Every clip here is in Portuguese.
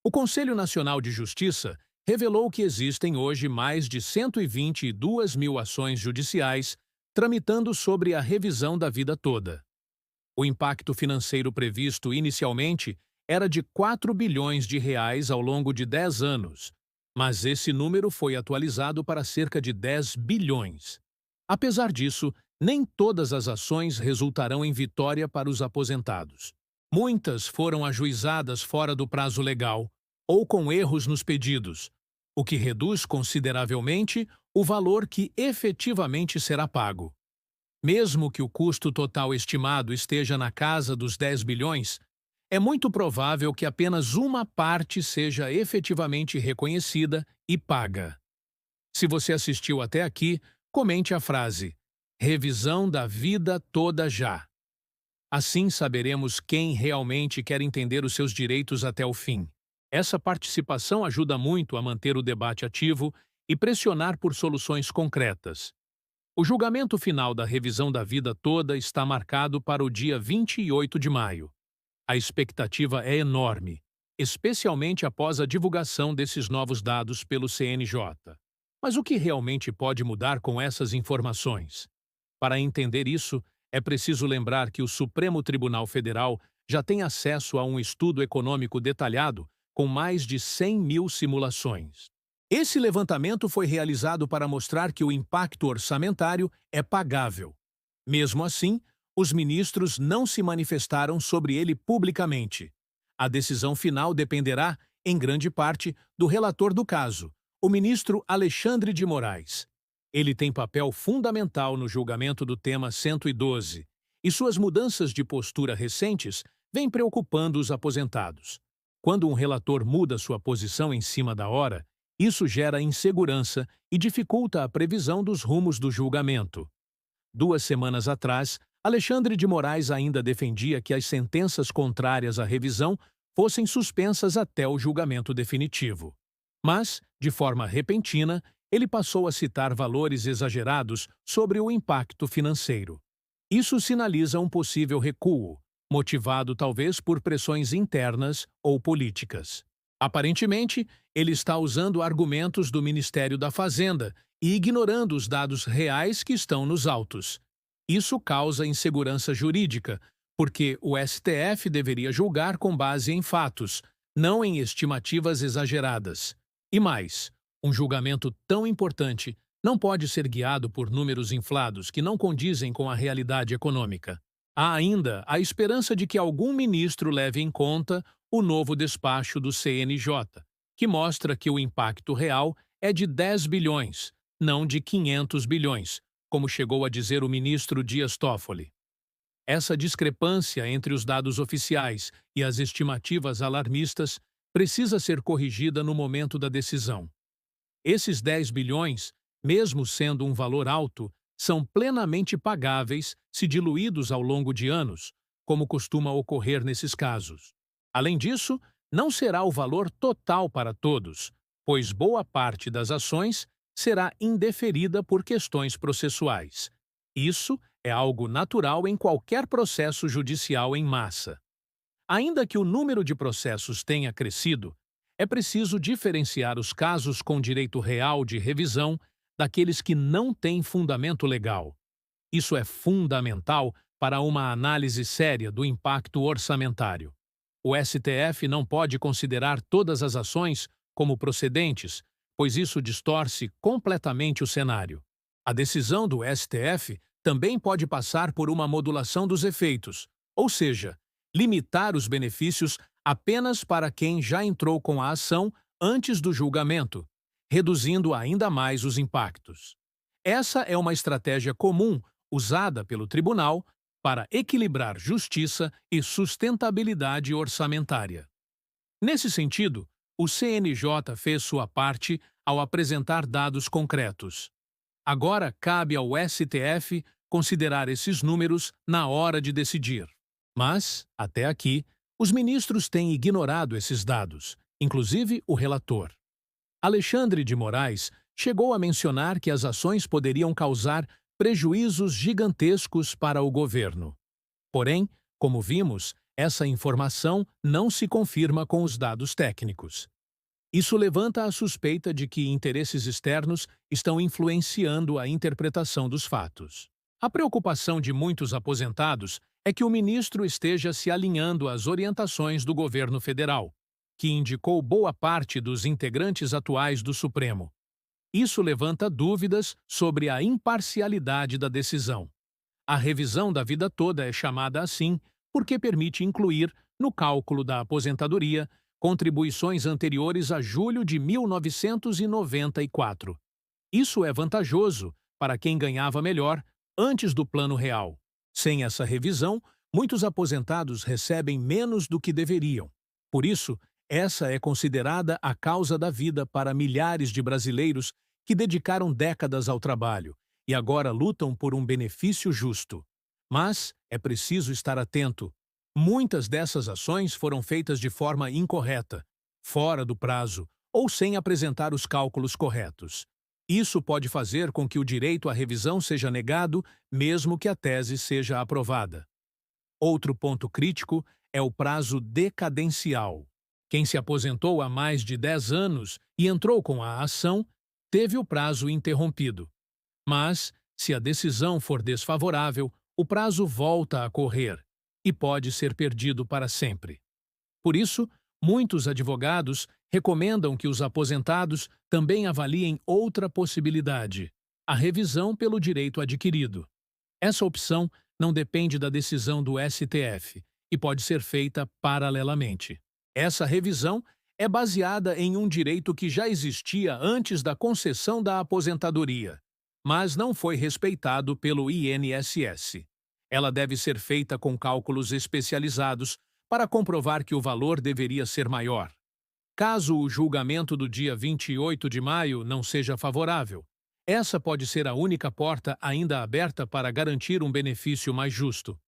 O Conselho Nacional de Justiça revelou que existem hoje mais de 122 mil ações judiciais tramitando sobre a revisão da vida toda. O impacto financeiro previsto inicialmente era de 4 bilhões de reais ao longo de 10 anos, mas esse número foi atualizado para cerca de 10 bilhões. Apesar disso, nem todas as ações resultarão em vitória para os aposentados. Muitas foram ajuizadas fora do prazo legal ou com erros nos pedidos, o que reduz consideravelmente o valor que efetivamente será pago. Mesmo que o custo total estimado esteja na casa dos 10 bilhões, é muito provável que apenas uma parte seja efetivamente reconhecida e paga. Se você assistiu até aqui, comente a frase "Revisão da vida toda já". Assim saberemos quem realmente quer entender os seus direitos até o fim. Essa participação ajuda muito a manter o debate ativo e pressionar por soluções concretas. O julgamento final da revisão da vida toda está marcado para o dia 28 de maio. A expectativa é enorme, especialmente após a divulgação desses novos dados pelo CNJ. Mas o que realmente pode mudar com essas informações? Para entender isso, é preciso lembrar que o Supremo Tribunal Federal já tem acesso a um estudo econômico detalhado com mais de 100 mil simulações. Esse levantamento foi realizado para mostrar que o impacto orçamentário é pagável. Mesmo assim, os ministros não se manifestaram sobre ele publicamente. A decisão final dependerá, em grande parte, do relator do caso, o ministro Alexandre de Moraes. Ele tem papel fundamental no julgamento do tema 112, e suas mudanças de postura recentes vêm preocupando os aposentados. Quando um relator muda sua posição em cima da hora, isso gera insegurança e dificulta a previsão dos rumos do julgamento. 2 semanas atrás, Alexandre de Moraes ainda defendia que as sentenças contrárias à revisão fossem suspensas até o julgamento definitivo. Mas, de forma repentina, ele passou a citar valores exagerados sobre o impacto financeiro. Isso sinaliza um possível recuo, motivado talvez por pressões internas ou políticas. Aparentemente, ele está usando argumentos do Ministério da Fazenda e ignorando os dados reais que estão nos autos. Isso causa insegurança jurídica, porque o STF deveria julgar com base em fatos, não em estimativas exageradas. E mais, um julgamento tão importante não pode ser guiado por números inflados que não condizem com a realidade econômica. Há ainda a esperança de que algum ministro leve em conta o novo despacho do CNJ, que mostra que o impacto real é de 10 bilhões, não de 500 bilhões, como chegou a dizer o ministro Dias Toffoli. Essa discrepância entre os dados oficiais e as estimativas alarmistas precisa ser corrigida no momento da decisão. Esses 10 bilhões, mesmo sendo um valor alto, são plenamente pagáveis se diluídos ao longo de anos, como costuma ocorrer nesses casos. Além disso, não será o valor total para todos, pois boa parte das ações será indeferida por questões processuais. Isso é algo natural em qualquer processo judicial em massa. Ainda que o número de processos tenha crescido, é preciso diferenciar os casos com direito real de revisão daqueles que não têm fundamento legal. Isso é fundamental para uma análise séria do impacto orçamentário. O STF não pode considerar todas as ações como procedentes, pois isso distorce completamente o cenário. A decisão do STF também pode passar por uma modulação dos efeitos, ou seja, limitar os benefícios apenas para quem já entrou com a ação antes do julgamento, reduzindo ainda mais os impactos. Essa é uma estratégia comum usada pelo tribunal para equilibrar justiça e sustentabilidade orçamentária. Nesse sentido, o CNJ fez sua parte ao apresentar dados concretos. Agora cabe ao STF considerar esses números na hora de decidir. Mas, até aqui, os ministros têm ignorado esses dados, inclusive o relator. Alexandre de Moraes chegou a mencionar que as ações poderiam causar prejuízos gigantescos para o governo. Porém, como vimos, essa informação não se confirma com os dados técnicos. Isso levanta a suspeita de que interesses externos estão influenciando a interpretação dos fatos. A preocupação de muitos aposentados é que o ministro esteja se alinhando às orientações do governo federal, que indicou boa parte dos integrantes atuais do Supremo. Isso levanta dúvidas sobre a imparcialidade da decisão. A revisão da vida toda é chamada assim porque permite incluir, no cálculo da aposentadoria, contribuições anteriores a julho de 1994. Isso é vantajoso para quem ganhava melhor antes do Plano Real. Sem essa revisão, muitos aposentados recebem menos do que deveriam. Por isso, essa é considerada a causa da vida para milhares de brasileiros que dedicaram décadas ao trabalho e agora lutam por um benefício justo. Mas é preciso estar atento. Muitas dessas ações foram feitas de forma incorreta, fora do prazo ou sem apresentar os cálculos corretos. Isso pode fazer com que o direito à revisão seja negado, mesmo que a tese seja aprovada. Outro ponto crítico é o prazo decadencial. Quem se aposentou há mais de 10 anos e entrou com a ação, teve o prazo interrompido. Mas, se a decisão for desfavorável, o prazo volta a correr e pode ser perdido para sempre. Por isso, muitos advogados recomendam que os aposentados também avaliem outra possibilidade: a revisão pelo direito adquirido. Essa opção não depende da decisão do STF e pode ser feita paralelamente. Essa revisão é baseada em um direito que já existia antes da concessão da aposentadoria, mas não foi respeitado pelo INSS. Ela deve ser feita com cálculos especializados para comprovar que o valor deveria ser maior. Caso o julgamento do dia 28 de maio não seja favorável, essa pode ser a única porta ainda aberta para garantir um benefício mais justo.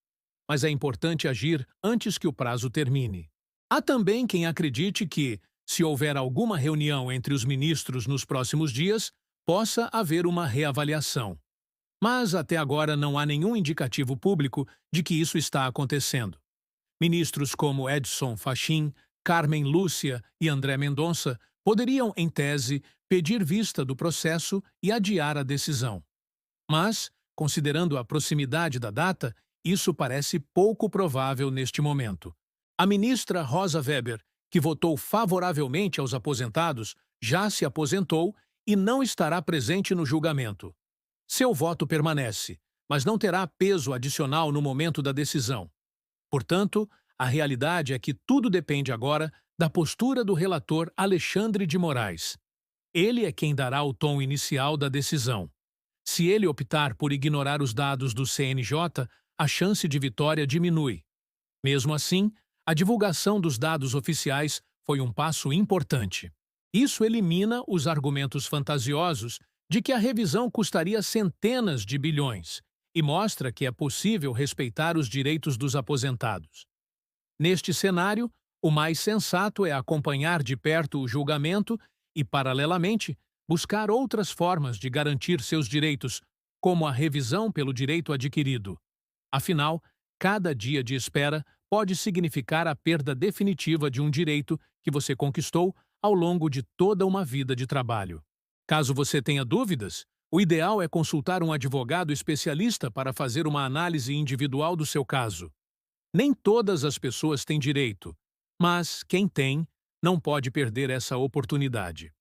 Mas é importante agir antes que o prazo termine. Há também quem acredite que, se houver alguma reunião entre os ministros nos próximos dias, possa haver uma reavaliação. Mas até agora não há nenhum indicativo público de que isso está acontecendo. Ministros como Edson Fachin, Carmen Lúcia e André Mendonça poderiam, em tese, pedir vista do processo e adiar a decisão. Mas, considerando a proximidade da data, isso parece pouco provável neste momento. A ministra Rosa Weber, que votou favoravelmente aos aposentados, já se aposentou e não estará presente no julgamento. Seu voto permanece, mas não terá peso adicional no momento da decisão. Portanto, a realidade é que tudo depende agora da postura do relator Alexandre de Moraes. Ele é quem dará o tom inicial da decisão. Se ele optar por ignorar os dados do CNJ, a chance de vitória diminui. Mesmo assim, a divulgação dos dados oficiais foi um passo importante. Isso elimina os argumentos fantasiosos de que a revisão custaria centenas de bilhões e mostra que é possível respeitar os direitos dos aposentados. Neste cenário, o mais sensato é acompanhar de perto o julgamento e, paralelamente, buscar outras formas de garantir seus direitos, como a revisão pelo direito adquirido. Afinal, cada dia de espera pode significar a perda definitiva de um direito que você conquistou ao longo de toda uma vida de trabalho. Caso você tenha dúvidas, o ideal é consultar um advogado especialista para fazer uma análise individual do seu caso. Nem todas as pessoas têm direito, mas quem tem não pode perder essa oportunidade.